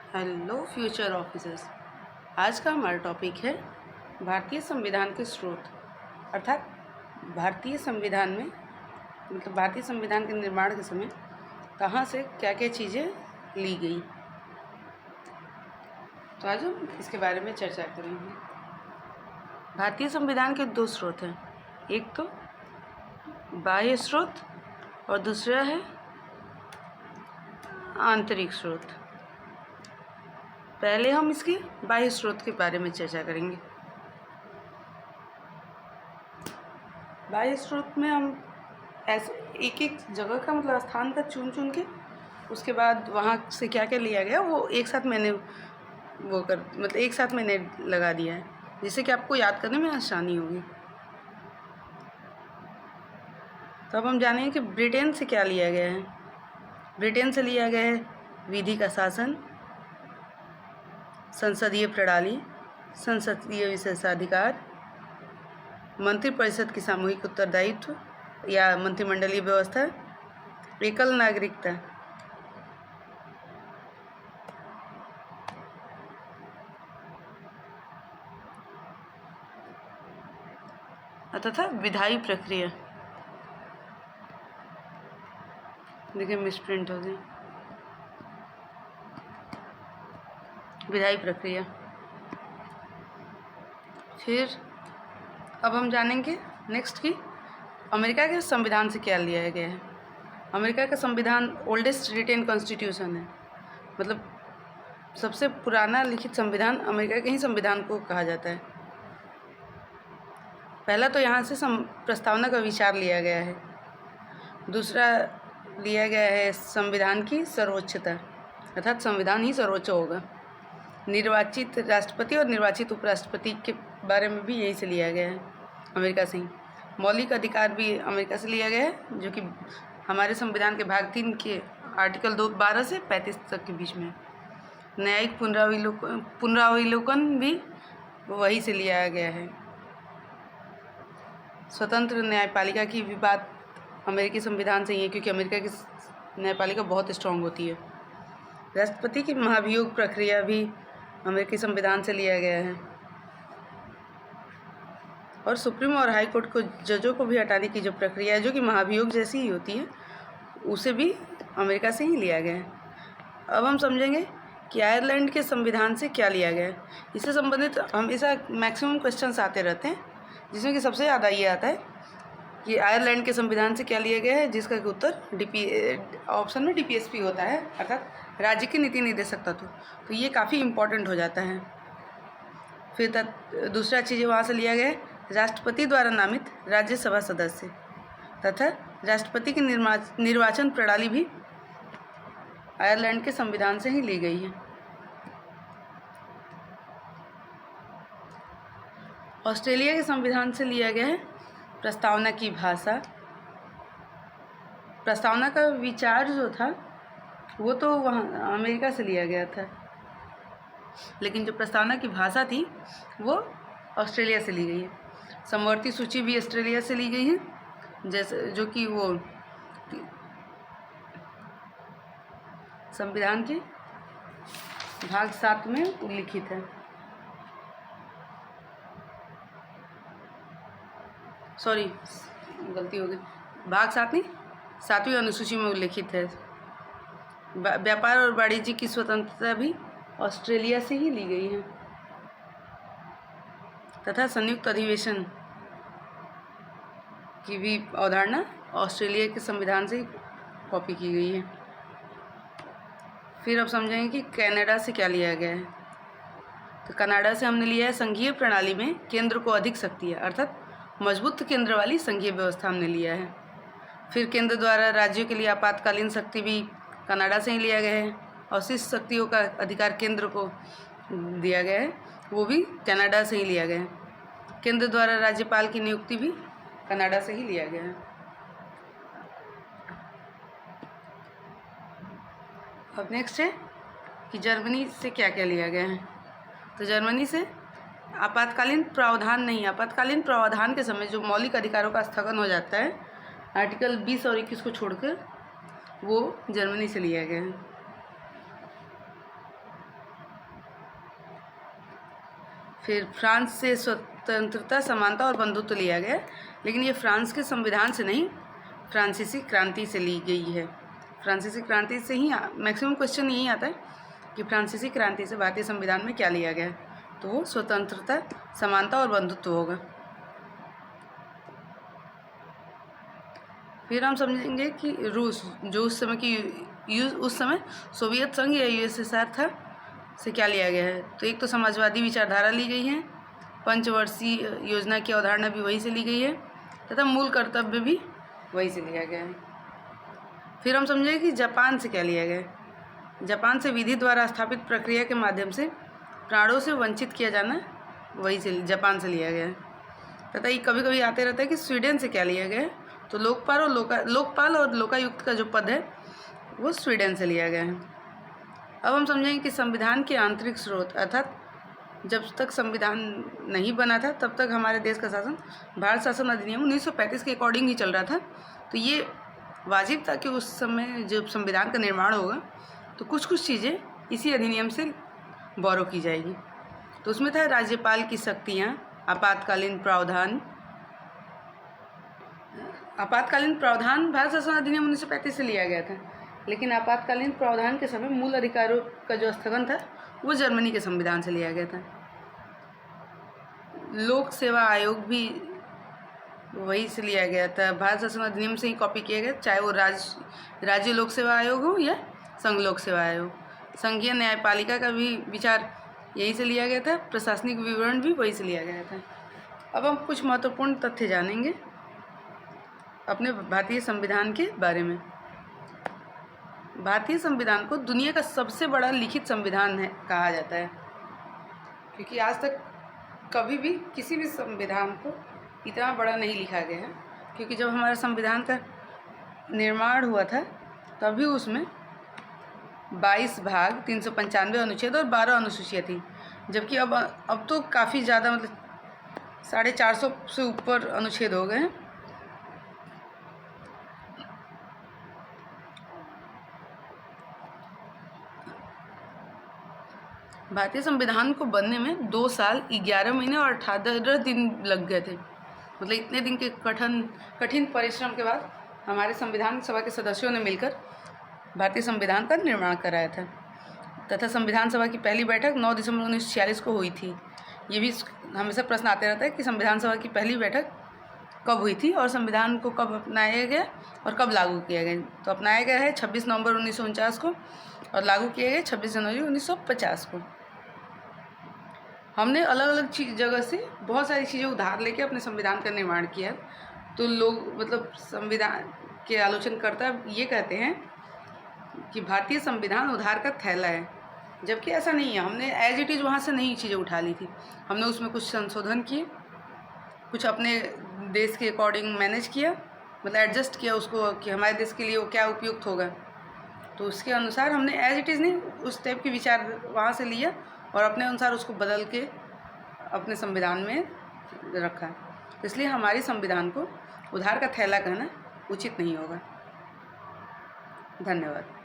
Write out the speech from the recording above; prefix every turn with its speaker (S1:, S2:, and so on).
S1: Hello future officers. आज का हमारा टॉपिक है भारतीय संविधान के स्रोत, अर्थात भारतीय संविधान में मतलब भारतीय संविधान के निर्माण के समय कहाँ से क्या क्या चीज़ें ली गई। तो आज हम इसके बारे में चर्चा करेंगे। भारतीय संविधान के दो स्रोत हैं, एक तो बाह्य स्रोत और दूसरा है आंतरिक स्रोत। पहले हम इसके बाह्य स्रोत के बारे में चर्चा करेंगे। बाह्य स्रोत में हम ऐसे एक एक जगह का मतलब स्थान का चुन के उसके बाद वहाँ से क्या क्या लिया गया वो एक साथ मैंने एक साथ मैंने लगा दिया है, जिससे कि आपको याद करने में आसानी होगी। तो अब हम जानेंगे कि ब्रिटेन से क्या लिया गया है। ब्रिटेन से लिया गया है विधि का शासन, संसदीय प्रणाली, संसदीय विशेषाधिकार, मंत्रिपरिषद की सामूहिक उत्तरदायित्व या मंत्रिमंडलीय व्यवस्था, एकल नागरिकता, तथा विधायी प्रक्रिया। देखिए मिसप्रिंट हो गई, विधायी प्रक्रिया। फिर अब हम जानेंगे नेक्स्ट की अमेरिका के संविधान से क्या लिया गया है। अमेरिका का संविधान ओल्डेस्ट रिटेन कॉन्स्टिट्यूशन है, मतलब सबसे पुराना लिखित संविधान अमेरिका के ही संविधान को कहा जाता है। पहला तो यहाँ से प्रस्तावना का विचार लिया गया है। दूसरा लिया गया है संविधान की सर्वोच्चता, अर्थात संविधान ही सर्वोच्च होगा। निर्वाचित राष्ट्रपति और निर्वाचित उपराष्ट्रपति के बारे में भी यहीं से लिया गया है, अमेरिका से ही। मौलिक अधिकार भी अमेरिका से लिया गया है, जो कि हमारे संविधान के भाग 3 के आर्टिकल 12 से 35 तक के बीच में। न्यायिक पुनरावलोकन भी वहीं से लिया गया है। स्वतंत्र न्यायपालिका की भी बात अमेरिकी संविधान से ही है, क्योंकि अमेरिका की न्यायपालिका बहुत स्ट्रांग होती है। राष्ट्रपति की महाभियोग प्रक्रिया भी अमेरिकी संविधान से लिया गया है, और सुप्रीम और हाई कोर्ट को जजों को भी हटाने की जो प्रक्रिया है, जो कि महाभियोग जैसी ही होती है, उसे भी अमेरिका से ही लिया गया है। अब हम समझेंगे कि आयरलैंड के संविधान से क्या लिया गया है। इससे संबंधित हमेशा मैक्सिमम क्वेश्चंस आते रहते हैं, जिसमें कि सबसे ज़्यादा ये आता है कि आयरलैंड के संविधान से क्या लिया गया है, जिसका उत्तर ऑप्शन में DPSP होता है, अर्थात राज्य के नीति निर्देशक तत्व। तो ये काफ़ी इम्पोर्टेंट हो जाता है। फिर दूसरा चीज़ वहाँ से लिया गया है राष्ट्रपति द्वारा नामित राज्यसभा सदस्य तथा राष्ट्रपति की निर्वाचन प्रणाली भी आयरलैंड के संविधान से ही ली गई है। ऑस्ट्रेलिया के संविधान से लिया गया है प्रस्तावना की भाषा। प्रस्तावना का विचार जो था वो तो वहाँ अमेरिका से लिया गया था, लेकिन जो प्रस्तावना की भाषा थी वो ऑस्ट्रेलिया से ली गई है। समवर्ती सूची भी ऑस्ट्रेलिया से ली गई है, जैसे जो कि वो संविधान के भाग 7 में उल्लिखित है। सॉरी, गलती हो गई, भाग 7 नहीं, 7वीं अनुसूची में उल्लिखित है। व्यापार और वाणिज्य की स्वतंत्रता भी ऑस्ट्रेलिया से ही ली गई है, तथा संयुक्त अधिवेशन की भी अवधारणा ऑस्ट्रेलिया के संविधान से ही कॉपी की गई है। फिर अब समझेंगे कि कनाडा से क्या लिया गया है। तो कनाडा से हमने लिया है संघीय प्रणाली में केंद्र को अधिक शक्ति है, अर्थात मजबूत केंद्र वाली संघीय व्यवस्था हमने लिया है। फिर केंद्र द्वारा राज्यों के लिए आपातकालीन शक्ति भी कनाडा से ही लिया गया है, और शेष शक्तियों का अधिकार केंद्र को दिया गया है, वो भी कनाडा से ही लिया गया है। केंद्र द्वारा राज्यपाल की नियुक्ति भी कनाडा से ही लिया गया है। अब नेक्स्ट है कि जर्मनी से क्या क्या लिया गया है। तो जर्मनी से आपातकालीन प्रावधान नहीं, आपातकालीन प्रावधान के समय जो मौलिक अधिकारों का स्थगन हो जाता है, आर्टिकल 20 और 21 को छोड़कर, वो जर्मनी से लिया गया है। फिर फ्रांस से स्वतंत्रता, समानता और बंधुत्व लिया गया, लेकिन ये फ्रांस के संविधान से नहीं, फ्रांसीसी क्रांति से ली गई है। फ्रांसीसी क्रांति से ही मैक्सिमम क्वेश्चन यही आता है कि फ्रांसीसी क्रांति से भारतीय संविधान में क्या लिया गया है, तो वो स्वतंत्रता, समानता और बंधुत्व होगा। फिर हम समझेंगे कि रूस, जो उस समय सोवियत संघ या यूएसएसआर था, से क्या लिया गया है। तो एक तो समाजवादी विचारधारा ली गई है, पंचवर्षीय योजना की अवधारणा भी वहीं से ली गई है, तथा मूल कर्तव्य भी वहीं से लिया गया है। फिर हम समझेंगे कि जापान से क्या लिया गया है। जापान से विधि द्वारा स्थापित प्रक्रिया के माध्यम से प्राणों से वंचित किया जाना, वहीं से जापान से लिया गया है। तथा ये कभी कभी आते रहता है कि स्वीडन से क्या लिया गया है, तो लोकपाल और लोकायुक्त का जो पद है वो स्वीडन से लिया गया है। अब हम समझेंगे कि संविधान के आंतरिक स्रोत, अर्थात जब तक संविधान नहीं बना था तब तक हमारे देश का शासन भारत शासन अधिनियम 1935 के अकॉर्डिंग ही चल रहा था। तो ये वाजिब था कि उस समय जब संविधान का निर्माण होगा तो कुछ चीज़ें इसी अधिनियम से बोरो की जाएगी। तो उसमें था राज्यपाल की शक्तियाँ, आपातकालीन प्रावधान भारत शासन अधिनियम 1935 से लिया गया था, लेकिन आपातकालीन प्रावधान के समय मूल अधिकारों का जो स्थगन था वो जर्मनी के संविधान से लिया गया था। लोक सेवा आयोग भी वही से लिया गया था, भारत शासन अधिनियम से ही कॉपी किया गया, चाहे वो राज्य लोक सेवा आयोग हो या संघ लोक सेवा आयोग। संघीय न्यायपालिका का भी विचार यही से लिया गया था, प्रशासनिक विवरण भी वही से लिया गया था। अब हम कुछ महत्वपूर्ण तथ्य जानेंगे अपने भारतीय संविधान के बारे में। भारतीय संविधान को दुनिया का सबसे बड़ा लिखित संविधान है कहा जाता है, क्योंकि आज तक कभी भी किसी भी संविधान को इतना बड़ा नहीं लिखा गया है। क्योंकि जब हमारा संविधान का निर्माण हुआ था तभी उसमें 22 भाग, 395 अनुच्छेद और 12 अनुसूचियाँ थी, जबकि अब तो काफ़ी ज़्यादा, मतलब 450 से ऊपर अनुच्छेद हो गए हैं। भारतीय संविधान को बनने में 2 साल 11 महीने और 18 दिन लग गए थे। मतलब इतने दिन के कठिन परिश्रम के बाद हमारे संविधान सभा के सदस्यों ने मिलकर भारतीय संविधान का निर्माण कराया था। तथा संविधान सभा की पहली बैठक 9 दिसंबर 1946 को हुई थी। ये भी हमेशा प्रश्न आते रहता है कि संविधान सभा की पहली बैठक कब हुई थी और संविधान को कब अपनाया गया और कब लागू किया गया। तो अपनाया गया है 26 नवंबर 1949 को और लागू किया गया 26 जनवरी 1950 को। हमने अलग अलग जगह से बहुत सारी चीज़ें उधार लेके अपने संविधान का निर्माण किया। तो लोग, मतलब संविधान के आलोचनकर्ता ये कहते हैं कि भारतीय संविधान उधार का थैला है, जबकि ऐसा नहीं है। हमने एज इट इज़ वहाँ से नई चीज़ें उठा ली थी, हमने उसमें कुछ संशोधन किए, कुछ अपने देश के अकॉर्डिंग मैनेज किया, मतलब एडजस्ट किया उसको कि हमारे देश के लिए वो क्या उपयुक्त होगा। तो उसके अनुसार हमने एज इट इज़ नहीं, उस टाइप के विचार वहाँ से लिया और अपने अनुसार उसको बदल के अपने संविधान में रखा। इसलिए हमारी संविधान को उधार का थैला कहना उचित नहीं होगा। धन्यवाद।